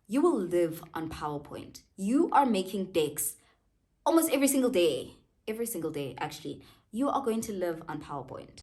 you will live on PowerPoint. You are making decks almost every single day. Every single day, actually. You are going to live on PowerPoint.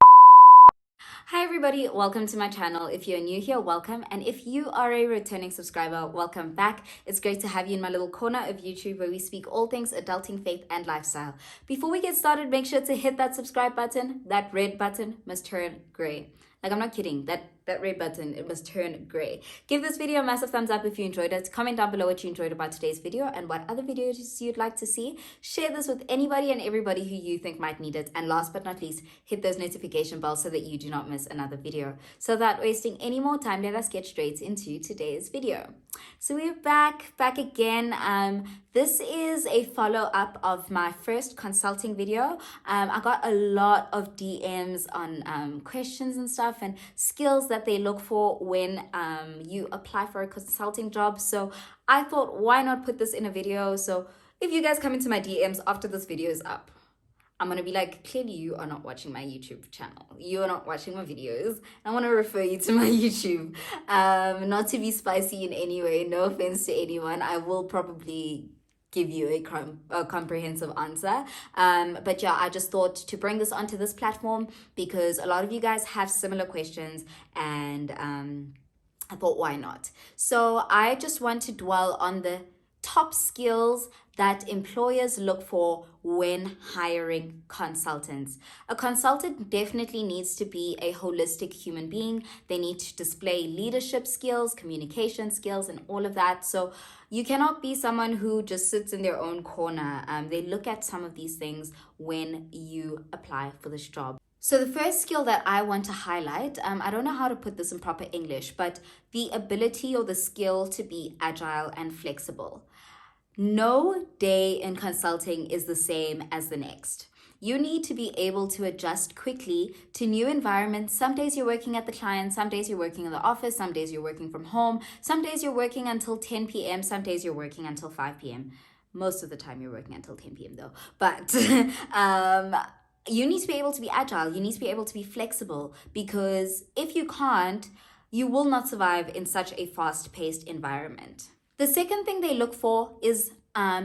Hi everybody, welcome to my channel. If you're new here, welcome. And if you are a returning subscriber, welcome back. It's great to have you in my little corner of YouTube where we speak all things adulting, faith, and lifestyle. Before we get started, make sure to hit that subscribe button. That red button must turn gray. Like, I'm not kidding. That red button, it must turn gray. Give this video a massive thumbs up if you enjoyed it. Comment down below what you enjoyed about today's video and what other videos you'd like to see. Share this with anybody and everybody who you think might need it. And last but not least, hit those notification bells so that you do not miss another video. So without wasting any more time, let us get straight into today's video. So we're back again. This is a follow-up of my first consulting video. I got a lot of DMs on questions and stuff and skills that they look for when you apply for a consulting job. So I thought, why not put this in a video? So if you guys come into my DMs after this video is up, I'm going to be like, clearly you are not watching my YouTube channel. You are not watching my videos. I want to refer you to my YouTube. Not to be spicy in any way. No offense to anyone. I will probably give you a comprehensive answer. But yeah, I just thought to bring this onto this platform because a lot of you guys have similar questions and I thought, why not? So I just want to dwell on the top skills that employers look for when hiring consultants. A consultant definitely needs to be a holistic human being. They need to display leadership skills, communication skills, and all of that. So you cannot be someone who just sits in their own corner. They look at some of these things when you apply for this job. So the first skill that I want to highlight, I don't know how to put this in proper English, but the ability or the skill to be agile and flexible. No day in consulting is the same as the next. You need to be able to adjust quickly to new environments. Some days you're working at the client, some days you're working in the office, some days you're working from home, some days you're working until 10 p.m., some days you're working until 5 p.m. Most of the time you're working until 10 p.m. though. But you need to be able to be agile. You need to be able to be flexible because if you can't, you will not survive in such a fast-paced environment. The second thing they look for is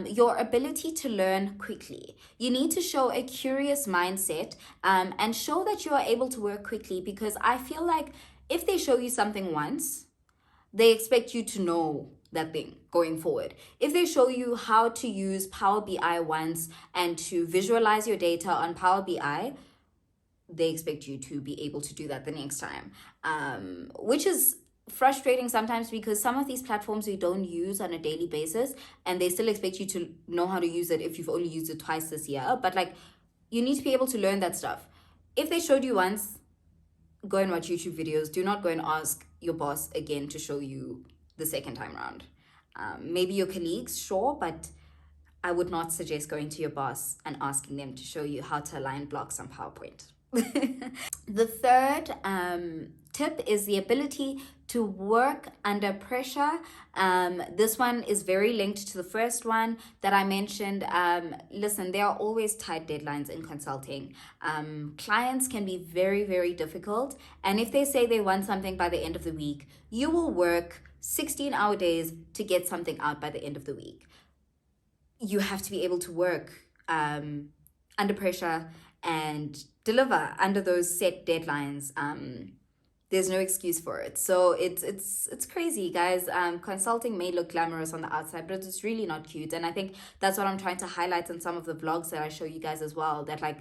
your ability to learn quickly. You need to show a curious mindset and show that you are able to work quickly because I feel like if they show you something once, they expect you to know that thing going forward. If they show you how to use Power BI once and to visualize your data on Power BI, they expect you to be able to do that the next time, which is frustrating sometimes because some of these platforms we don't use on a daily basis and they still expect you to know how to use it if you've only used it twice this year. But like, you need to be able to learn that stuff. If they showed you once, go and watch YouTube videos. Do not go and ask your boss again to show you the second time around. Maybe your colleagues, sure, but I would not suggest going to your boss and asking them to show you how to align blocks on PowerPoint. The third tip is the ability to work under pressure. This one is very linked to the first one that I mentioned. Listen, there are always tight deadlines in consulting. Clients can be very, very difficult. And if they say they want something by the end of the week, you will work 16-hour days to get something out by the end of the week. You have to be able to work under pressure and deliver under those set deadlines. There's no excuse for it. So it's crazy, guys. Consulting may look glamorous on the outside, but it's really not cute. And I think that's what I'm trying to highlight in some of the vlogs that I show you guys as well, that like,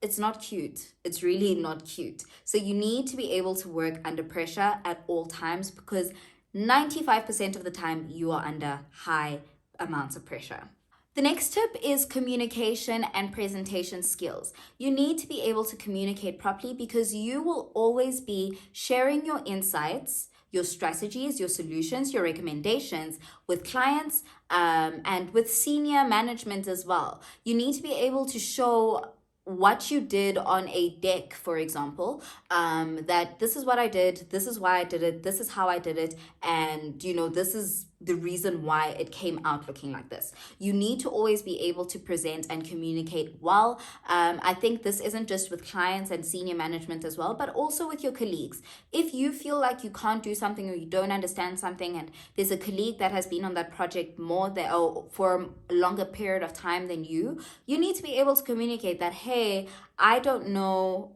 it's not cute. It's really not cute. So you need to be able to work under pressure at all times because 95% of the time you are under high amounts of pressure. The next tip is communication and presentation skills. You need to be able to communicate properly because you will always be sharing your insights, your strategies, your solutions, your recommendations with clients and with senior management as well. You need to be able to show what you did on a deck, for example, that this is what I did, this is why I did it, this is how I did it, and you know, this is the reason why it came out looking like this. You need to always be able to present and communicate well. I think this isn't just with clients and senior management as well, but also with your colleagues. If you feel like you can't do something or you don't understand something, and there's a colleague that has been on that project for a longer period of time than you need to be able to communicate that, hey, I don't know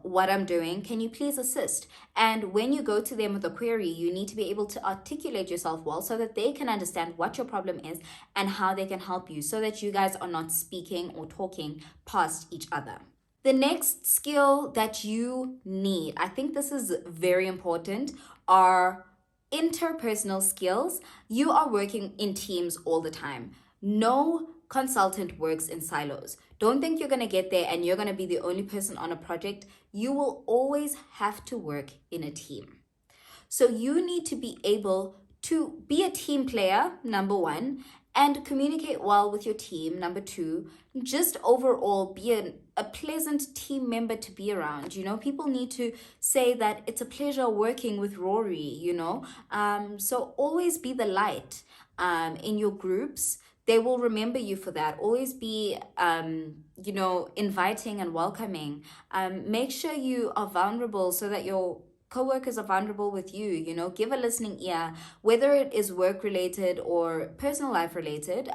what I'm doing. Can you please assist? And when you go to them with a query, you need to be able to articulate yourself well so that they can understand what your problem is and how they can help you, so that you guys are not speaking or talking past each other. The next skill that you need, I think this is very important, are interpersonal skills. You are working in teams all the time. No consultant works in silos. Don't think you're going to get there and you're going to be the only person on a project. You will always have to work in a team. So you need to be able to be a team player, number one, and communicate well with your team, number two. Just overall be a pleasant team member to be around. People need to say that it's a pleasure working with Rory, So always be the light in your groups. They will remember you for that. Always be, inviting and welcoming. Make sure you are vulnerable so that your co-workers are vulnerable with you. Give a listening ear, whether it is work related or personal life related.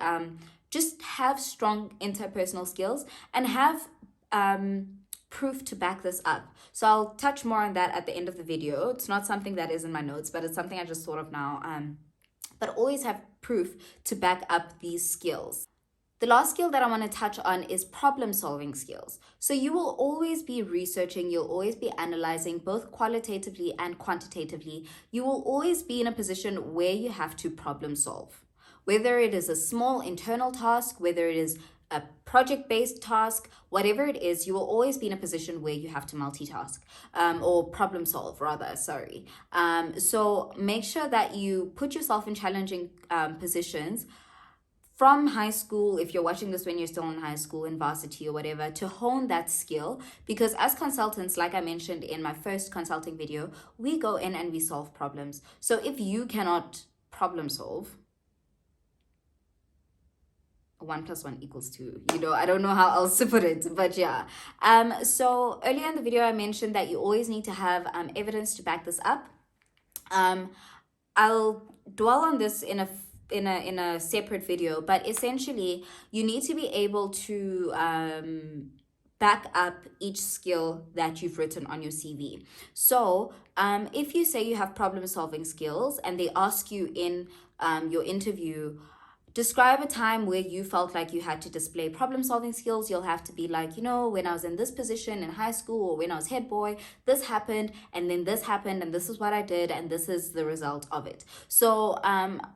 Just have strong interpersonal skills and have proof to back this up. So I'll touch more on that at the end of the video. It's not something that is in my notes, but it's something I just thought of now. But always have proof to back up these skills. The last skill that I want to touch on is problem solving skills. So you will always be researching, you'll always be analyzing both qualitatively and quantitatively. You will always be in a position where you have to problem solve. Whether it is a small internal task, whether it is a project-based task, whatever it is, you will always be in a position where you have to multitask or problem solve rather, so make sure that you put yourself in challenging positions from high school, if you're watching this when you're still in high school, in varsity or whatever, to hone that skill. Because as consultants, like I mentioned in my first consulting video, we go in and we solve problems. So if you cannot problem solve, 1 + 1 = 2. I don't know how else to put it, but yeah. So earlier in the video, I mentioned that you always need to have evidence to back this up. I'll dwell on this in a separate video, but essentially, you need to be able to back up each skill that you've written on your CV. So if you say you have problem-solving skills and they ask you in your interview, describe a time where you felt like you had to display problem-solving skills. You'll have to be like, when I was in this position in high school or when I was head boy, this happened and then this happened and this is what I did and this is the result of it. So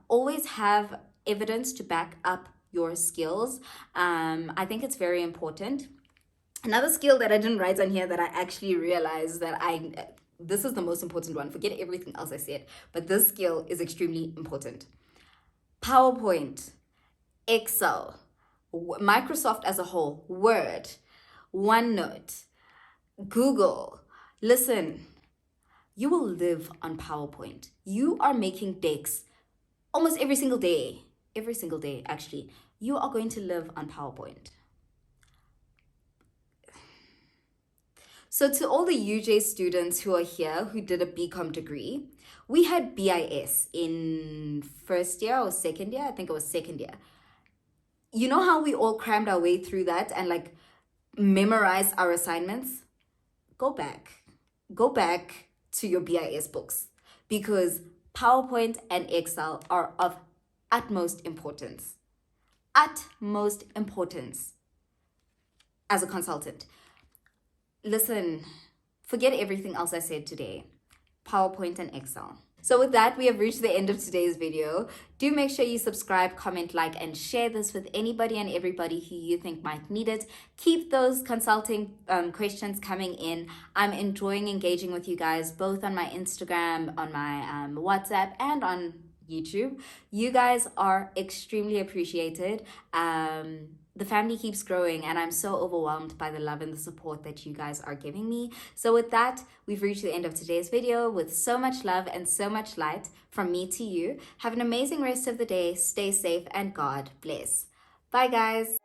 always have evidence to back up your skills. I think it's very important. Another skill that I didn't write on here that I actually realized that this is the most important one. Forget everything else I said, but this skill is extremely important. PowerPoint, Excel, Microsoft as a whole, Word, OneNote, Google. Listen, you will live on PowerPoint. You are making decks almost every single day, actually. You are going to live on PowerPoint. So to all the UJ students who are here, who did a BCom degree, we had BIS in first year or second year. I think it was second year. You know how we all crammed our way through that and memorized our assignments? Go back to your BIS books, because PowerPoint and Excel are of utmost importance as a consultant. Listen, forget everything else I said today. PowerPoint and Excel. So with that, we have reached the end of today's video. Do make sure you subscribe, comment, like, and share this with anybody and everybody who you think might need it. Keep those consulting questions coming in. I'm enjoying engaging with you guys, both on my Instagram, on my WhatsApp, and on YouTube. You guys are extremely appreciated. the family keeps growing, and I'm so overwhelmed by the love and the support that you guys are giving me. So with that, we've reached the end of today's video with so much love and so much light from me to you. Have an amazing rest of the day. Stay safe and God bless. Bye guys.